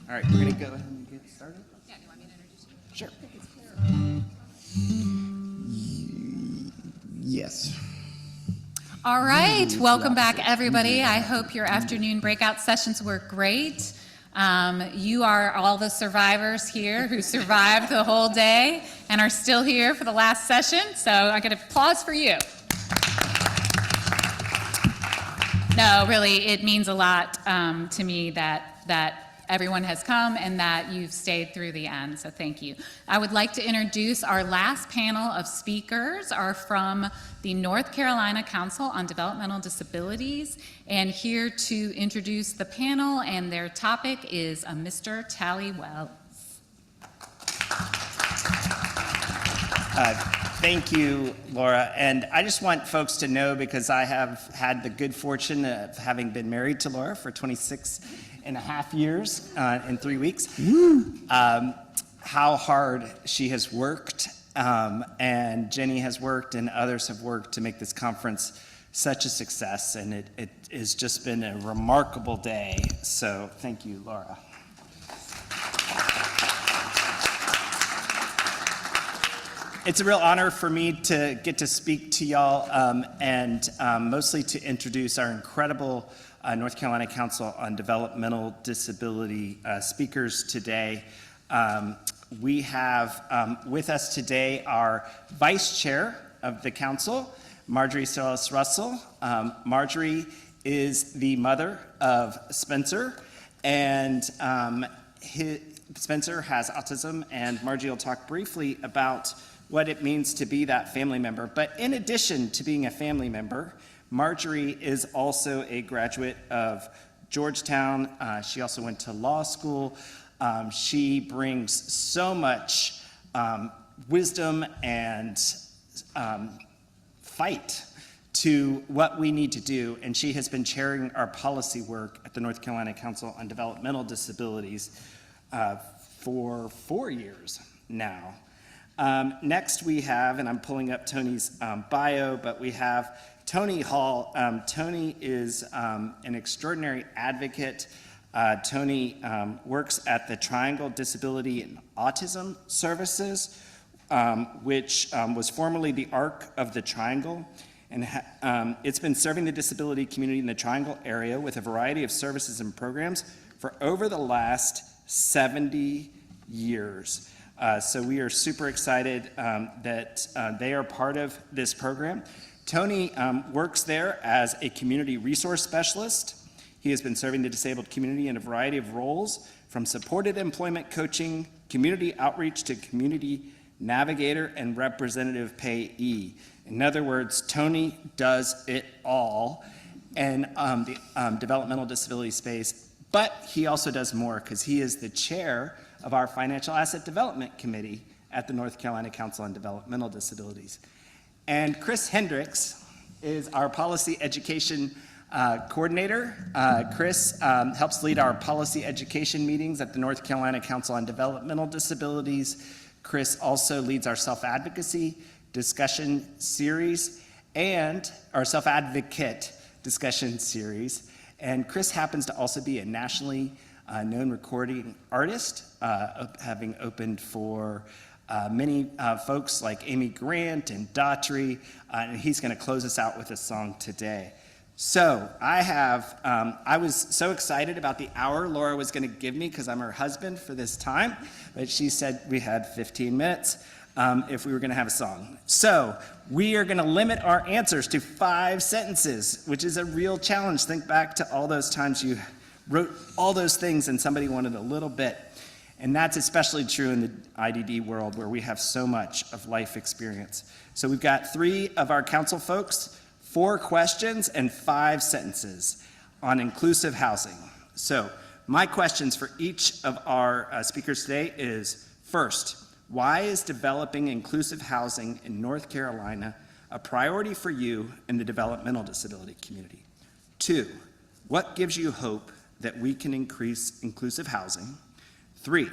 All right, we're going to go ahead and get started. Yeah, do you want me to introduce you? Sure. Yes. All right, welcome back, everybody. I hope your afternoon breakout sessions were great. You are all the survivors here who survived the whole day and are still here for the last session, so I get applause for you. No, really, it means a lot to me that everyone has come and that you've stayed through the end, so thank you. I would like to introduce our last panel of speakers are from the North Carolina Council on Developmental Disabilities, and here to introduce the panel and their topic is Mr. Tally Wells. Thank you, Laura. And I just want folks to know, because I have had the good fortune of having been married to Laura for 26.5 years in 3 weeks, how hard she has worked, and Jenny has worked, and others have worked to make this conference such a success. And it has just been a remarkable day. So thank you, Laura. It's a real honor for me to get to speak to y'all and mostly to introduce our incredible North Carolina Council on Developmental Disability speakers today. We have with us today our Vice Chair of the Council, Marjorie Solis Russell. Marjorie is the mother of Spencer, and Spencer has autism, and Marjorie will talk briefly about what it means to be that family member. But in addition to being a family member, Marjorie is also a graduate of Georgetown. She also went to law school. She brings so much wisdom and fight to what we need to do, and she has been chairing our policy work at the North Carolina Council on Developmental Disabilities for 4 years now. Next we have, and I'm pulling up Tony's bio, but we have Tony Hall. Tony is an extraordinary advocate. Tony works at the Triangle Disability and Autism Services, which was formerly the ARC of the Triangle. And it's been serving the disability community in the Triangle area with a variety of services and programs for over the last 70 years. So we are super excited that they are part of this program. Tony works there as a community resource specialist. He has been serving the disabled community in a variety of roles, from supported employment coaching, community outreach, to community navigator and representative payee. In other words, Tony does it all in the developmental disability space, but he also does more because he is the chair of our Financial Asset Development Committee at the North Carolina Council on Developmental Disabilities. And Chris Hendricks is our policy education coordinator. Chris helps lead our policy education meetings at the North Carolina Council on Developmental Disabilities. Chris also leads our self-advocacy discussion series and our self-advocate discussion series. And Chris happens to also be a nationally known recording artist, having opened for many folks like Amy Grant and Daughtry, and he's going to close us out with a song today. So I was so excited about the hour Laura was going to give me because I'm her husband for this time, but she said we had 15 minutes if we were going to have a song. So we are going to limit our answers to 5 sentences, which is a real challenge. Think back to all those times you wrote all those things and somebody wanted a little bit. And that's especially true in the IDD world where we have so much of life experience. So we've got 3 of our council folks, 4 questions and 5 sentences on inclusive housing. So my questions for each of our speakers today is, first, why is developing inclusive housing in North Carolina a priority for you in the developmental disability community? 2, what gives you hope that we can increase inclusive housing? 3,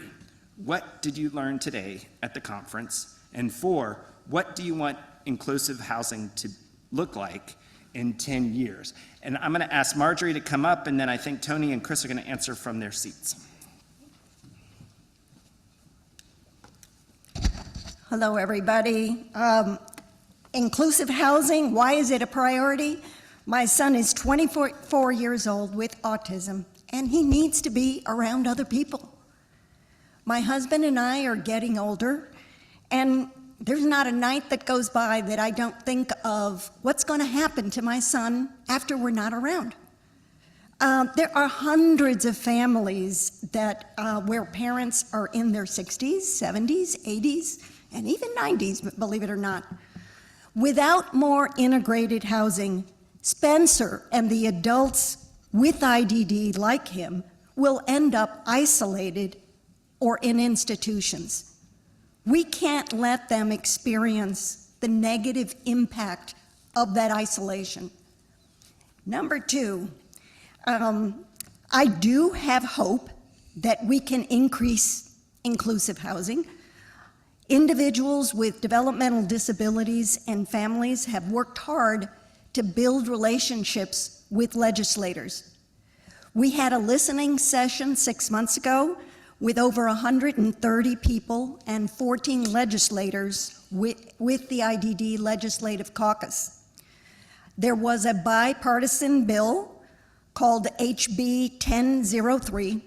what did you learn today at the conference? And 4, what do you want inclusive housing to look like in 10 years? And I'm going to ask Marjorie to come up, and then I think Tony and Chris are going to answer from their seats. Hello, everybody. Inclusive housing, why is it a priority? My son is 24 years old with autism, and he needs to be around other people. My husband and I are getting older, and there's not a night that goes by that I don't think of what's going to happen to my son after we're not around. There are hundreds of families that where parents are in their 60s, 70s, 80s, and even 90s, believe it or not. Without more integrated housing, Spencer and the adults with IDD like him will end up isolated or in institutions. We can't let them experience the negative impact of that isolation. Number two, I do have hope that we can increase inclusive housing. Individuals with developmental disabilities and families have worked hard to build relationships with legislators. We had a listening session 6 months ago with over 130 people and 14 legislators with the IDD Legislative Caucus. There was a bipartisan bill called HB 1003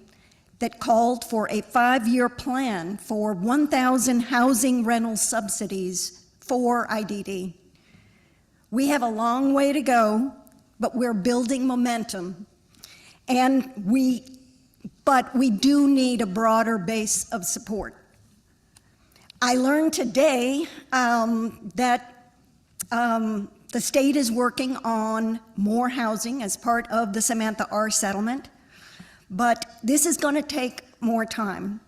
that called for a 5-year plan for 1,000 housing rental subsidies for IDD. We have a long way to go, but we're building momentum. But we do need a broader base of support. I learned today that the state is working on more housing as part of the Samantha R. settlement, but this is going to take more time.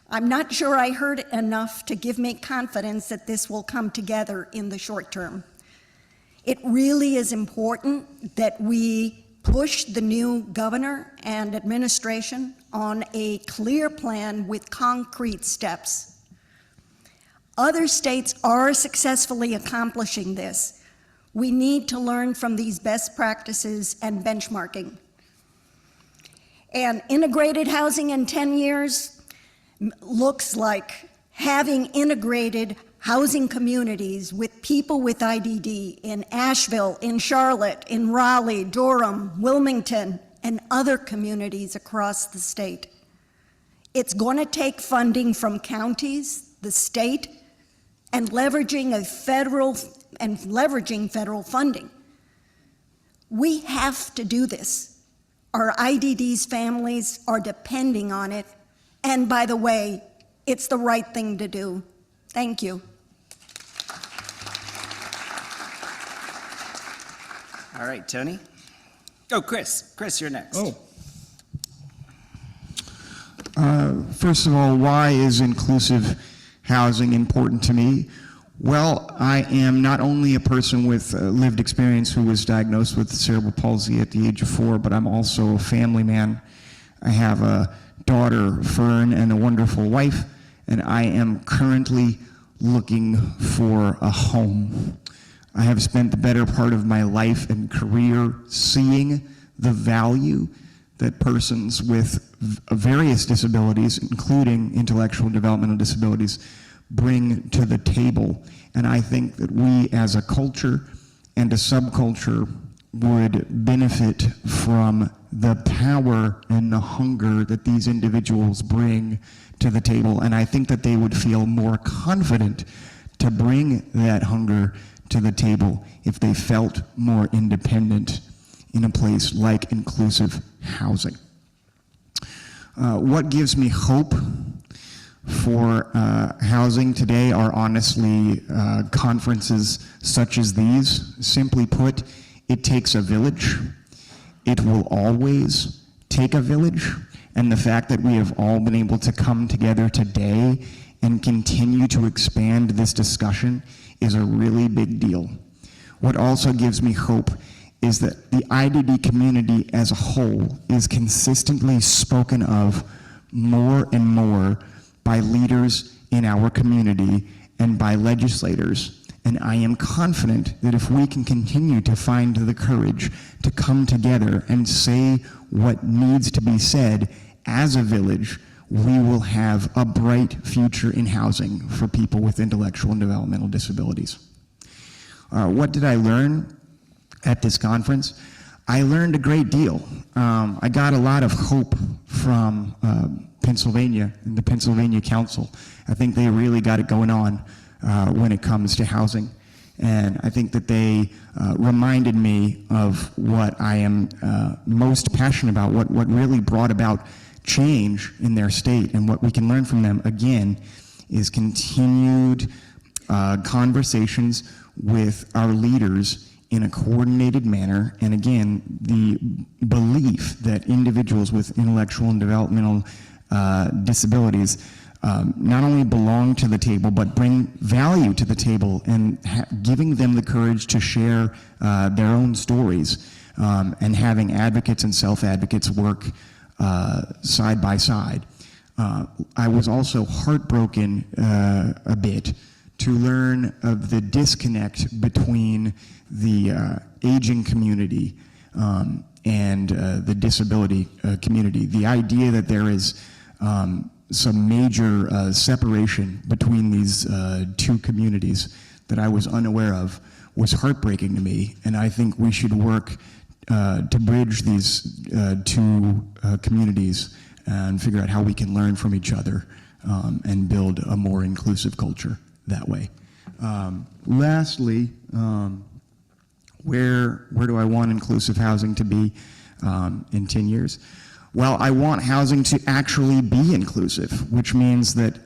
I'm not sure I heard enough to give me confidence that this will come together in the short term. It really is important that we push the new governor and administration on a clear plan with concrete steps. Other states are successfully accomplishing this. We need to learn from these best practices and benchmarking. And integrated housing in 10 years looks like having integrated housing communities with people with IDD in Asheville, in Charlotte, in Raleigh, Durham, Wilmington, and other communities across the state. It's going to take funding from counties, the state, and leveraging federal funding. We have to do this. Our IDD's families are depending on it, and by the way, it's the right thing to do. Thank you. All right, Tony. Oh, Chris. Chris, you're next. First of all, why is inclusive housing important to me? Well, I am not only a person with lived experience who was diagnosed with cerebral palsy at the age of 4, but I'm also a family man. I have a daughter, Fern, and a wonderful wife, and I am currently looking for a home. I have spent the better part of my life and career seeing the value that persons with various disabilities, including intellectual developmental disabilities, bring to the table. And I think that we as a culture and a subculture would benefit from the power and the hunger that these individuals bring to the table. And I think that they would feel more confident to bring that hunger to the table if they felt more independent in a place like inclusive housing. What gives me hope for housing today are honestly conferences such as these. Simply put, it takes a village. It will always take a village. And the fact that we have all been able to come together today and continue to expand this discussion is a really big deal. What also gives me hope is that the IDD community as a whole is consistently spoken of more and more by leaders in our community and by legislators. And I am confident that if we can continue to find the courage to come together and say what needs to be said as a village, we will have a bright future in housing for people with intellectual and developmental disabilities. What did I learn at this conference? I learned a great deal. I got a lot of hope from Pennsylvania and the Pennsylvania Council. I think they really got it going on when it comes to housing. And I think that they reminded me of what I am most passionate about, what really brought about change in their state, and what we can learn from them, again, is continued conversations with our leaders in a coordinated manner, and again, the belief that individuals with intellectual and developmental disabilities not only belong to the table, but bring value to the table, and giving them the courage to share their own stories, and having advocates and self-advocates work side by side. I was also heartbroken a bit to learn of the disconnect between the aging community and the disability community. The idea that there is some major separation between these two communities that I was unaware of was heartbreaking to me, and I think we should work to bridge these two communities and figure out how we can learn from each other and build a more inclusive culture that way. Lastly, where do I want inclusive housing to be in 10 years? Well, I want housing to actually be inclusive, which means that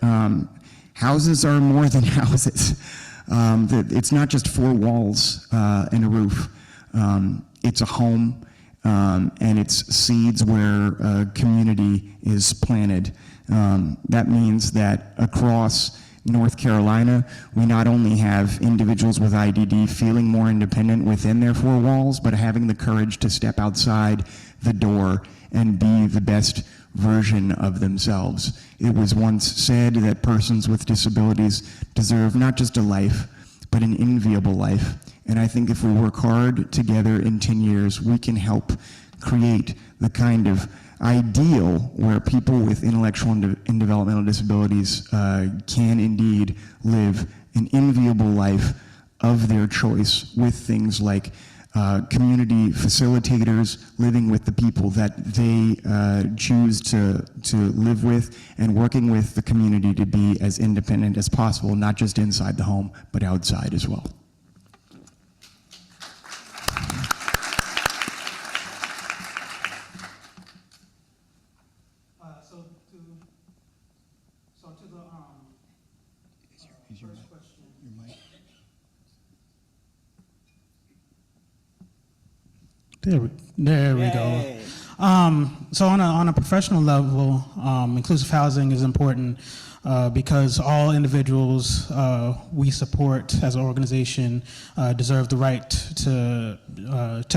houses are more than houses. It's not just four walls and a roof. It's a home, and it's seeds where a community is planted. That means that across North Carolina, we not only have individuals with IDD feeling more independent within their four walls, but having the courage to step outside the door and be the best version of themselves. It was once said that persons with disabilities deserve not just a life, but an enviable life. And I think if we work hard together in 10 years, we can help create the kind of ideal where people with intellectual and developmental disabilities can indeed live an enviable life of their choice, with things like community facilitators living with the people that they choose to live with, and working with the community to be as independent as possible, not just inside the home, but outside as well. First question. There we go. So on a professional level, inclusive housing is important because all individuals we support as an organization deserve the right to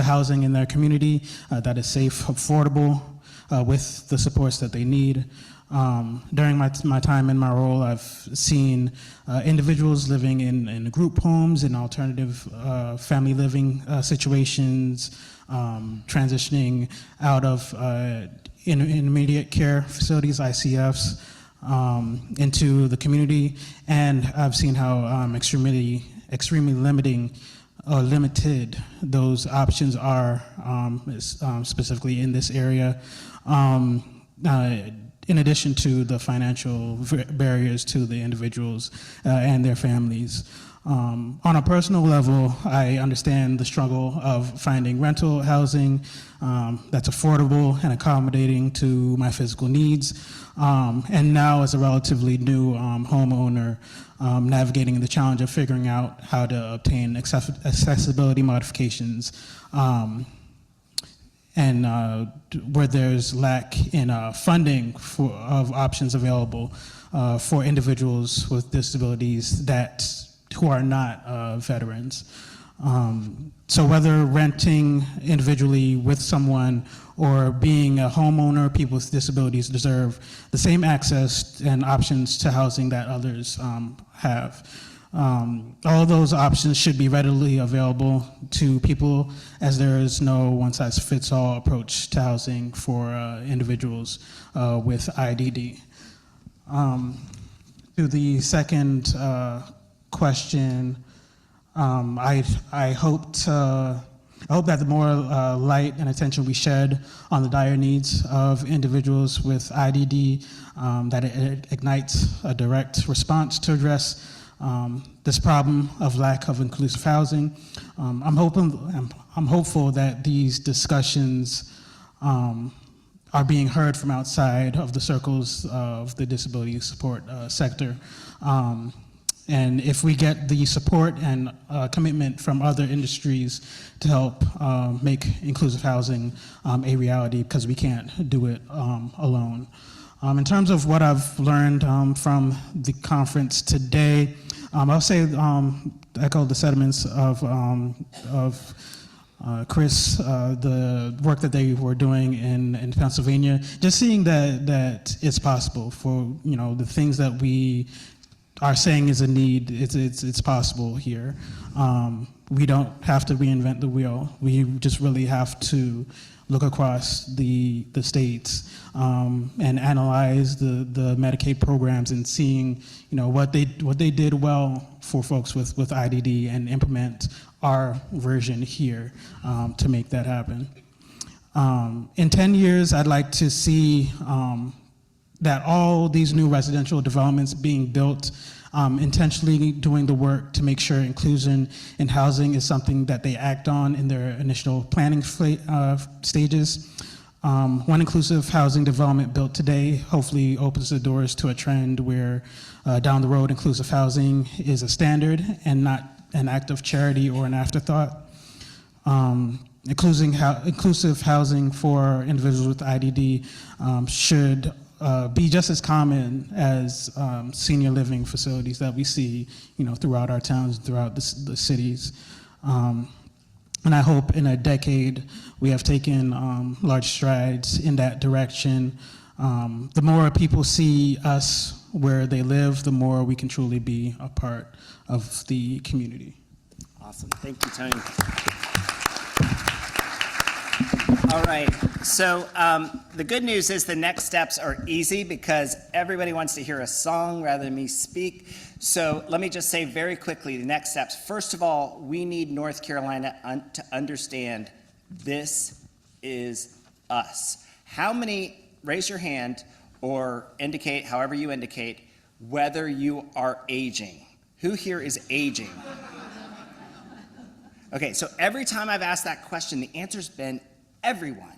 housing in their community that is safe, affordable, with the supports that they need. During my time in my role, I've seen individuals living in group homes, in alternative family living situations, transitioning out of intermediate care facilities, ICFs, into the community, and I've seen how extremely limiting or limited those options are, specifically in this area. In addition to the financial barriers to the individuals and their families. On a personal level, I understand the struggle of finding rental housing that's affordable and accommodating to my physical needs. And now, as a relatively new homeowner, navigating the challenge of figuring out how to obtain accessibility modifications, and where there's lack in funding of options available for individuals with disabilities who are not veterans. So whether renting individually with someone or being a homeowner, people with disabilities deserve the same access and options to housing that others have. All those options should be readily available to people, as there is no one-size-fits-all approach to housing for individuals with IDD. To the second question, I hope that the more light and attention we shed on the dire needs of individuals with IDD, that it ignites a direct response to address this problem of lack of inclusive housing. I'm hopeful that these discussions are being heard from outside of the circles of the disability support sector. And if we get the support and commitment from other industries to help make inclusive housing a reality, because we can't do it alone. In terms of what I've learned from the conference today, I'll say echo the sentiments of Chris, the work that they were doing in Pennsylvania. Just seeing that it's possible for the things that we are saying is a need. It's possible here. We don't have to reinvent the wheel. We just really have to look across the states and analyze the Medicaid programs and seeing what they did well for folks with IDD and implement our version here to make that happen. In 10 years, I'd like to see that all these new residential developments being built intentionally doing the work to make sure inclusion in housing is something that they act on in their initial planning stages. One inclusive housing development built today hopefully opens the doors to a trend where down the road inclusive housing is a standard and not an act of charity or an afterthought. Inclusive housing for individuals with IDD should be just as common as senior living facilities that we see, throughout our towns, throughout the cities. And I hope in a decade we have taken large strides in that direction. The more people see us where they live, the more we can truly be a part of the community. Awesome. Thank you, Tony. All right. So the good news is the next steps are easy because everybody wants to hear a song rather than me speak. So let me just say very quickly the next steps. First of all, we need North Carolina to understand this is us. How many, raise your hand or indicate, however you indicate, whether you are aging. Who here is aging? Okay, so every time I've asked that question, the answer's been everyone.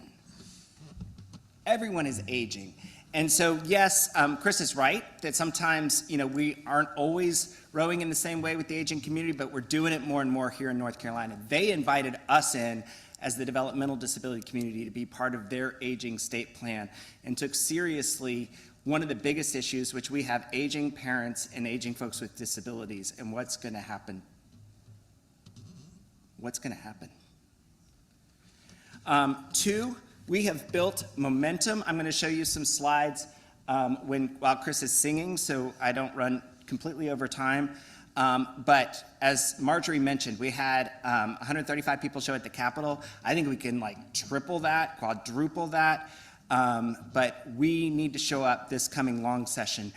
Everyone is aging. And so, yes, Chris is right that sometimes, we aren't always rowing in the same way with the aging community, but we're doing it more and more here in North Carolina. They invited us in as the developmental disability community to be part of their aging state plan and took seriously one of the biggest issues, which we have aging parents and aging folks with disabilities, and what's going to happen. What's going to happen? Two, we have built momentum. I'm going to show you some slides while Chris is singing, so I don't run completely over time. But as Marjorie mentioned, we had 135 people show at the Capitol. I think we can triple that, quadruple that. But we need to show up this coming long session.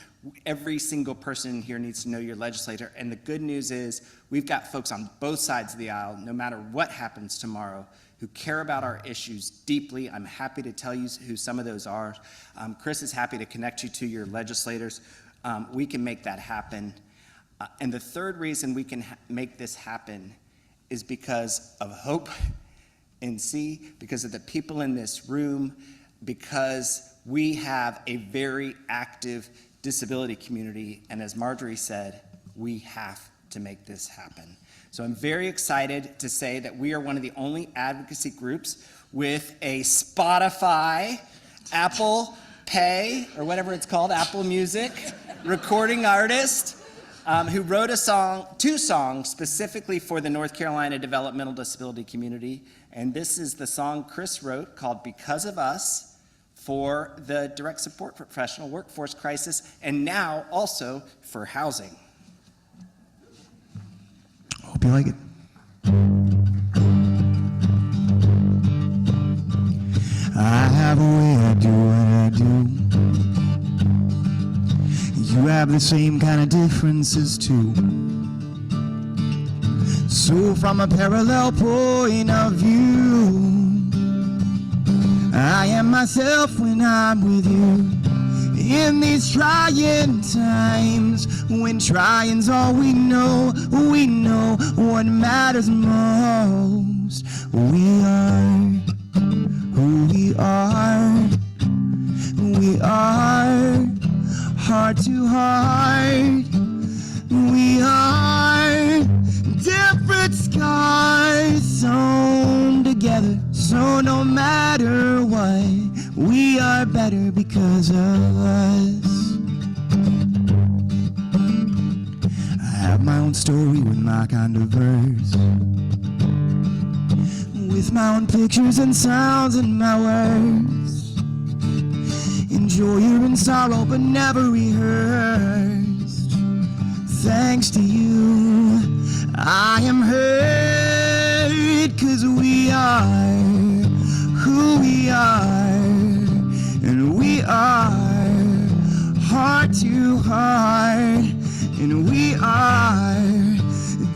Every single person here needs to know your legislator. And the good news is we've got folks on both sides of the aisle, no matter what happens tomorrow, who care about our issues deeply. I'm happy to tell you who some of those are. Chris is happy to connect you to your legislators. We can make that happen. And the third reason we can make this happen is because of Hope NC, because of the people in this room, because we have a very active disability community, and as Marjorie said, we have to make this happen. So I'm very excited to say that we are one of the only advocacy groups with a Spotify, Apple Pay, or whatever it's called, Apple Music, recording artist who wrote two songs specifically for the North Carolina developmental disability community. And this is the song Chris wrote called Because of Us, for the direct support professional workforce crisis, and now also for housing. Hope you like it. I have a way I do what I do. You have the same kind of differences too. So from a parallel point of view, I am myself when I'm with you. In these trying times, when trying's all we know what matters most. We are who we are. We are heart to heart. We are different scars sewn together. So no matter what, we are better because of us. I have my own story with my kind of verse, with my own pictures and sounds and my words. In joy or in sorrow, but never rehearsed. Thanks to you, I am heard, 'cause we are who we are, and we are heart to heart, and we are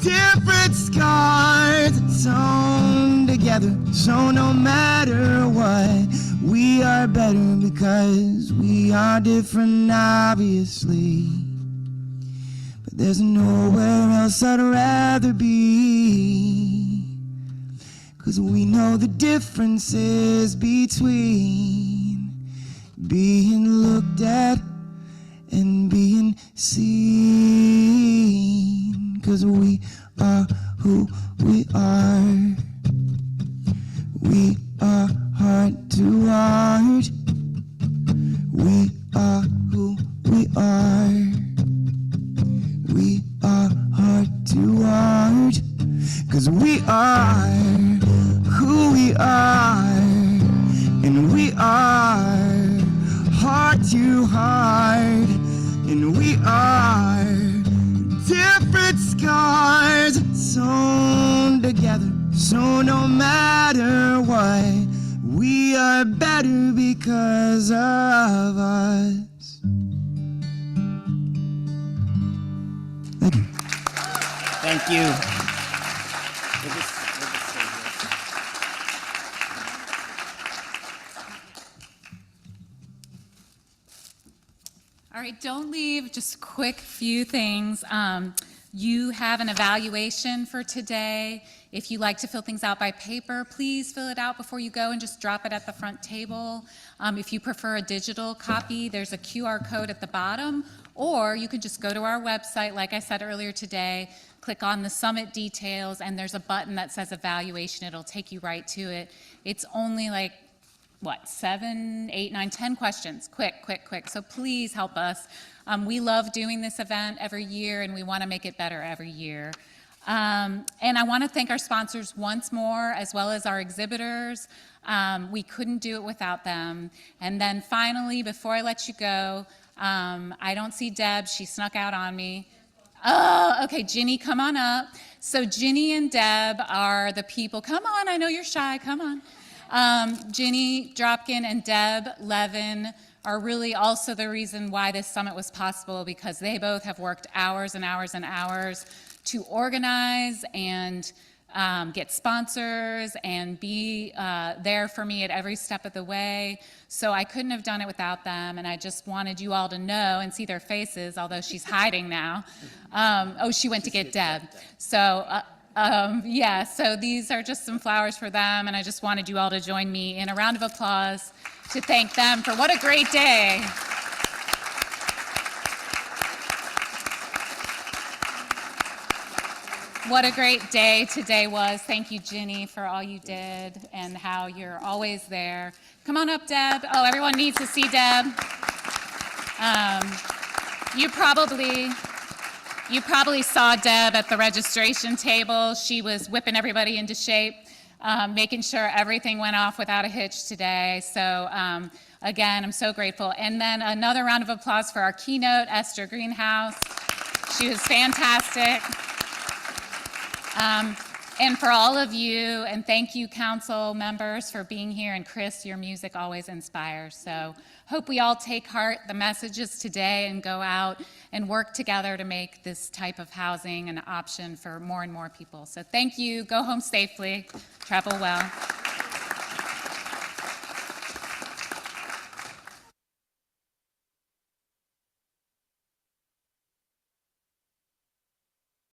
different scars sewn together. So no matter what, we are better because we are different, obviously. But there's nowhere else I'd rather be, 'cause we know the differences between being looked at and being seen. 'Cause we are who we are. We are heart to heart. We are who we are. We are heart to heart. 'Cause we are who we are. And we are heart to heart. And we are different scars sewn together. So no matter what, we are better because of us. Thank you. Thank you. All right, don't leave, just a quick few things. You have an evaluation for today. If you like to fill things out by paper, please fill it out before you go and just drop it at the front table. If you prefer a digital copy, there's a QR code at the bottom, or you could just go to our website, like I said earlier today, click on the summit details, and there's a button that says evaluation. It'll take you right to it. It's only like, 7, 8, 9, 10 questions. Quick. So please help us. We love doing this event every year, and we want to make it better every year. And I want to thank our sponsors once more, as well as our exhibitors. We couldn't do it without them. And then finally, before I let you go, I don't see Deb. She snuck out on me. Oh, okay, Ginny, come on up. So Ginny and Deb are the people. Come on, I know you're shy. Come on. Ginny Dropkin and Deb Levin are really also the reason why this summit was possible, because they both have worked hours and hours and hours to organize and get sponsors and be there for me at every step of the way. So I couldn't have done it without them, and I just wanted you all to know and see their faces, although she's hiding now. Oh, she went to get Deb. So so these are just some flowers for them, and I just wanted you all to join me in a round of applause to thank them for what a great day. What a great day today was. Thank you, Ginny, for all you did and how you're always there. Come on up, Deb. Oh, everyone needs to see Deb. You probably saw Deb at the registration table. She was whipping everybody into shape, making sure everything went off without a hitch today. So again, I'm so grateful. And then another round of applause for our keynote, Esther Greenhouse. She was fantastic. And for all of you, and thank you, council members, for being here. And Chris, your music always inspires. So hope we all take heart the messages today and go out and work together to make this type of housing an option for more and more people. So thank you. Go home safely. Travel well.